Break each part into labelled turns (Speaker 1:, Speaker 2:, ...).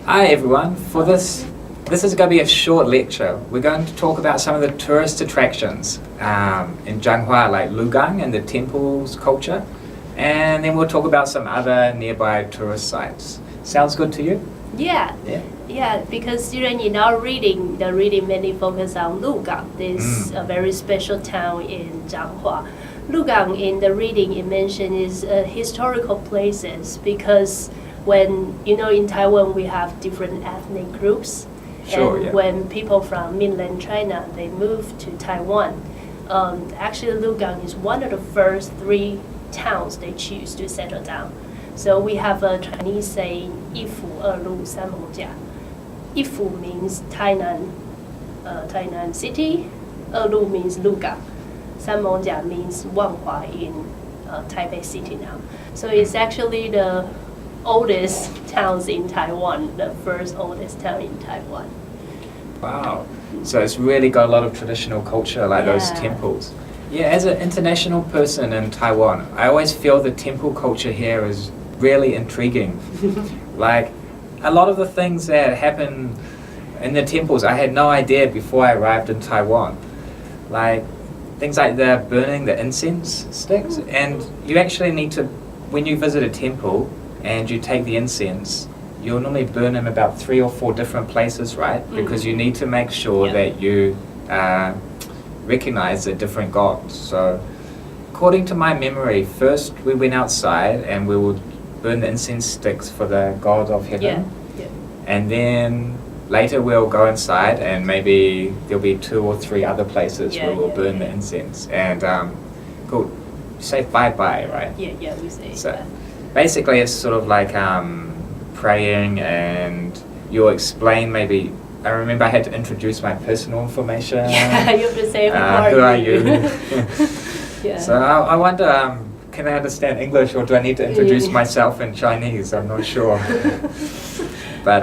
Speaker 1: Hi everyone, this is going to be a short lecture. We're going to talk about some of the tourist attractions in Zhanghua, like Lugang and the temples culture, and then we'll talk about some other nearby tourist sites. Sounds good to you?
Speaker 2: Yeah, because students in our reading, the reading mainly focus on Lugang, this a very special town in Zhanghua. Lugang in the reading it mentioned is historical places because when, in Taiwan we have different ethnic groups. When people from mainland China, they move to Taiwan. Actually, Lugang is one of the first 3 towns they choose to settle down. So we have a Chinese saying, 一府二路三艋甲. 一府 means Tainan city, 二路 means Lugang. 三艋甲 means Wanhua in Taipei city now. So it's actually the oldest towns in Taiwan, the first oldest town in Taiwan.
Speaker 1: Wow, so it's really got a lot of traditional culture, like those temples. Yeah, as an international person in Taiwan, I always feel the temple culture here is really intriguing. Like, a lot of the things that happen in the temples, I had no idea before I arrived in Taiwan. Like, things like the burning the incense sticks, and you actually need to, when you visit a temple and you take the incense, you'll normally burn them about 3 or 4 different places, right? Because you need to make sure that you recognize the different gods. So, according to my memory, first we went outside and we would burn the incense sticks for the god of heaven. And then later we'll go inside and maybe there'll be 2 or 3 other places where we'll burn the incense. And cool. You say bye-bye, right?
Speaker 2: Yeah, we say
Speaker 1: so basically it's sort of like praying, and you'll explain maybe. I remember I had to introduce my personal information.
Speaker 2: Yeah, you have to say
Speaker 1: who are you?
Speaker 2: Yeah.
Speaker 1: So I wonder, can I understand English or do I need to introduce myself in Chinese? I'm not sure. But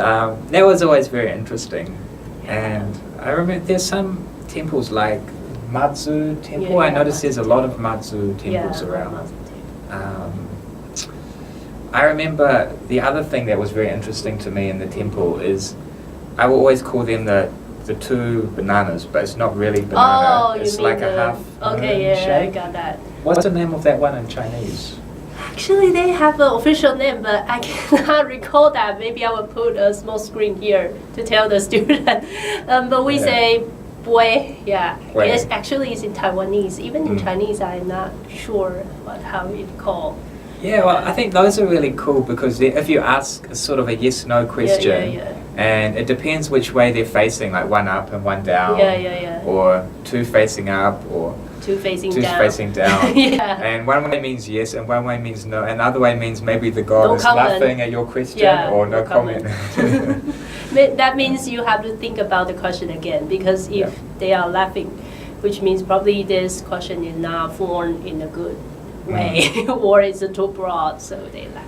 Speaker 1: that was always very interesting. And I remember there's some temples like Matsu Temple. I noticed there's a lot of Matsu temples around. I remember the other thing that was very interesting to me in the temple is I will always call them the 2 bananas, but it's not really banana. It's like a half
Speaker 2: shape. I got that.
Speaker 1: What's the name of that one in Chinese?
Speaker 2: Actually, they have an official name, but I cannot recall that. Maybe I will put a small screen here to tell the student. But we say bui. Yes, actually it's in Taiwanese. Even in Chinese, I'm not sure how it's called.
Speaker 1: Yeah, well, I think those are really cool because if you ask sort of a yes/no question, and it depends which way they're facing, like one up and one down, or 2 facing up, or
Speaker 2: 2 facing
Speaker 1: down. And one way means yes, and one way means no, and the other way means maybe the god is laughing at your question, or no comment.
Speaker 2: That means you have to think about the question again, because if they are laughing, which means probably this question is not formed in a good way, or it's too broad, so they laugh.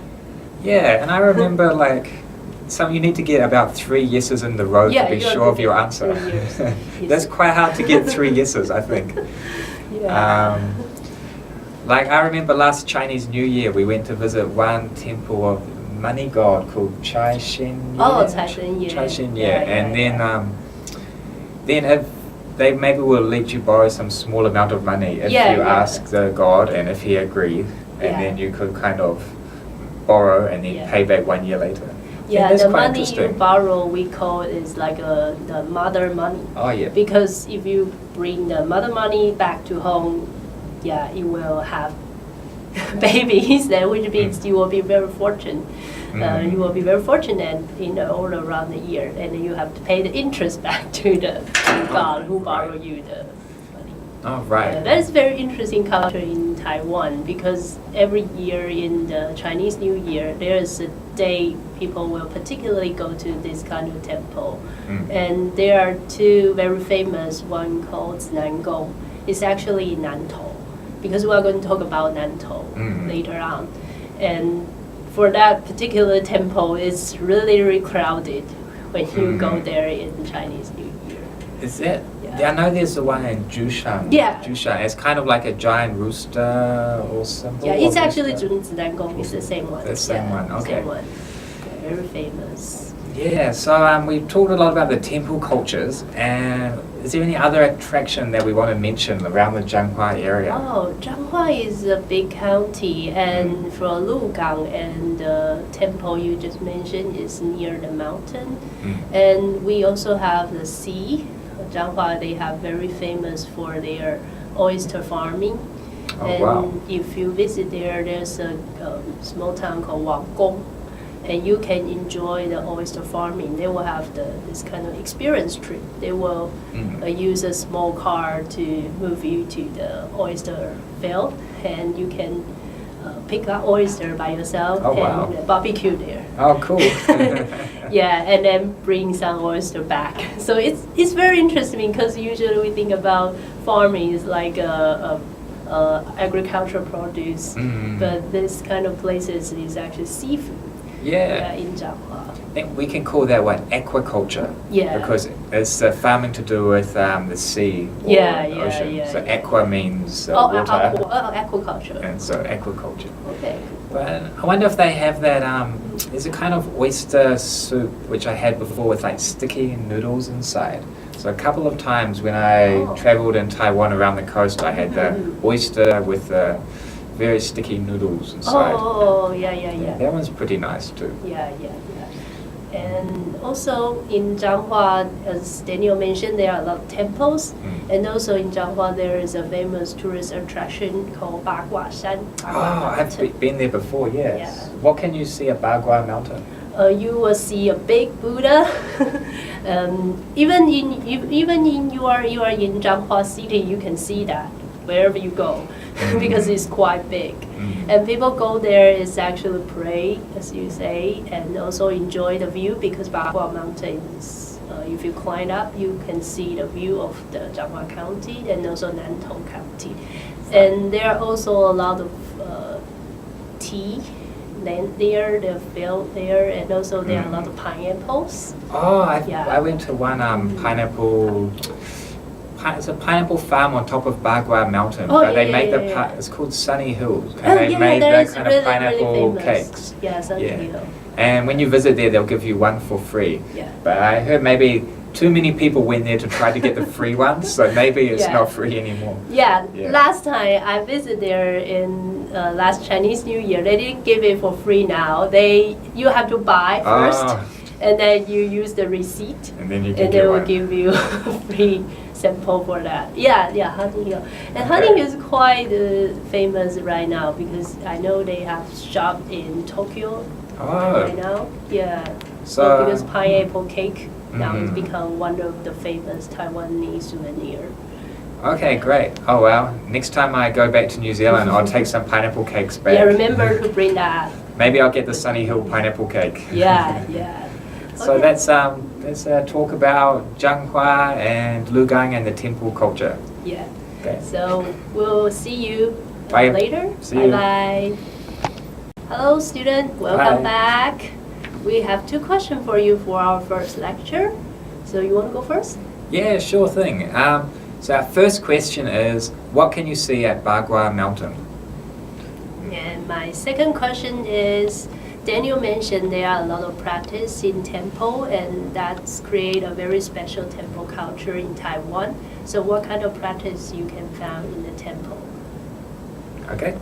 Speaker 2: Yeah,
Speaker 1: and I remember you need to get about 3 yeses in the row to be sure of your answer. That's quite hard to get 3 yeses, I think. Like I remember last Chinese New Year, we went to visit one temple of money god called Cai Shen.
Speaker 2: Cai Shen,
Speaker 1: and then if they maybe will let you borrow some small amount of money if you ask the god and if he agrees, and then you could kind of borrow and then pay back 1 year later.
Speaker 2: Yeah, the money you borrow we call is like the mother money.
Speaker 1: Oh yeah.
Speaker 2: Because if you bring the mother money back to home, you will have babies, which means you will be very fortunate. You will be very fortunate all around the year, and then you have to pay the interest back to the god who borrowed you the money.
Speaker 1: Oh, right.
Speaker 2: That is very interesting culture in Taiwan, because every year in the Chinese New Year, there is a day people will particularly go to this kind of temple. And there are 2 very famous, one called Nangong. It's actually Nantou, because we are going to talk about Nantou later on. And for that particular temple, it's really, really crowded when you go there in Chinese New Year.
Speaker 1: Is it? Yeah, I know there's the one in Jushan. Jushan. It's kind of like a giant rooster or something.
Speaker 2: Yeah, it's actually Zunzi Dangong. It's the same one.
Speaker 1: The same one, okay.
Speaker 2: Same one. Very famous.
Speaker 1: Yeah, so we've talked a lot about the temple cultures, and is there any other attraction that we want to mention around the Zhanghua area?
Speaker 2: Oh, Zhanghua is a big county, and for Lugang and the temple you just mentioned is near the mountain. And we also have the sea. Zhanghua, they have very famous for their oyster farming.
Speaker 1: Oh,
Speaker 2: and
Speaker 1: wow.
Speaker 2: if you visit there, there's a small town called Wanggong, and you can enjoy the oyster farming. They will have this kind of experience trip. They will use a small car to move you to the oyster field, and you can pick up oyster by yourself and barbecue there.
Speaker 1: Oh, cool.
Speaker 2: Yeah, and then bring some oyster back. So it's very interesting because usually we think about farming is like agricultural produce, but this kind of places is actually seafood.
Speaker 1: Yeah.
Speaker 2: In Zhanghua.
Speaker 1: I think we can call that aquaculture.
Speaker 2: Yeah.
Speaker 1: Because it's farming to do with the sea or the ocean. So aqua means water.
Speaker 2: Aquaculture.
Speaker 1: And so aquaculture.
Speaker 2: Okay.
Speaker 1: But I wonder if they have that, there's a kind of oyster soup which I had before with like sticky noodles inside. So a couple of times when I traveled in Taiwan around the coast, I had the oyster with the very sticky noodles inside.
Speaker 2: Oh, yeah.
Speaker 1: That one's pretty nice too.
Speaker 2: Yeah. And also in Zhanghua, as Daniel mentioned, there are a lot of temples. And also in Zhanghua, there is a famous tourist attraction called Bagua Shan.
Speaker 1: I've been there before, yes.
Speaker 2: Yeah.
Speaker 1: What can you see at Bagua Mountain?
Speaker 2: You will see a big Buddha. Even in you are in Zhanghua City, you can see that wherever you go. Because it's quite big. And people go there is actually pray, as you say, and also enjoy the view because Bagua Mountain is, if you climb up, you can see the view of the Zhanghua County and also Nantong County. And there are also a lot of tea land there, the field there, and also there are a lot of pineapples.
Speaker 1: I went to one pineapple. It's a pineapple farm on top of Bagua Mountain. They make it's called Sunny Hills, and they made the kind of pineapple cakes.
Speaker 2: Yeah, Sunny Hill.
Speaker 1: And when you visit there, they'll give you one for free.
Speaker 2: Yeah.
Speaker 1: But I heard maybe too many people went there to try to get the free ones, so maybe it's not free anymore.
Speaker 2: Yeah, last time I visited there in last Chinese New Year, they didn't give it for free now. You have to buy first, and then you use the receipt,
Speaker 1: and then you can
Speaker 2: and they will give you free sample for that. Yeah, Hunting Hill. And Hunting Hill is quite famous right now because I know they have shop in Tokyo right now. Yeah. So because pineapple cake now has become one of the famous Taiwanese souvenir.
Speaker 1: Okay, great. Oh well, next time I go back to New Zealand, I'll take some pineapple cakes back.
Speaker 2: Yeah, remember to bring that.
Speaker 1: Maybe I'll get the Sunny Hill pineapple cake.
Speaker 2: Yeah.
Speaker 1: So let's talk about Zhanghua and Lugang and the temple culture.
Speaker 2: Yeah.
Speaker 1: Okay.
Speaker 2: So we'll see you
Speaker 1: Bye.
Speaker 2: later.
Speaker 1: See you.
Speaker 2: Bye. Hello, student. Welcome back. We have 2 questions for you for our first lecture. So you want to go first?
Speaker 1: Yeah, sure thing. So our first question is, what can you see at Bagua Mountain?
Speaker 2: And my second question is, Daniel mentioned there are a lot of practice in temple, and that's create a very special temple culture in Taiwan. So what kind of practice you can find in the temple?
Speaker 1: Okay.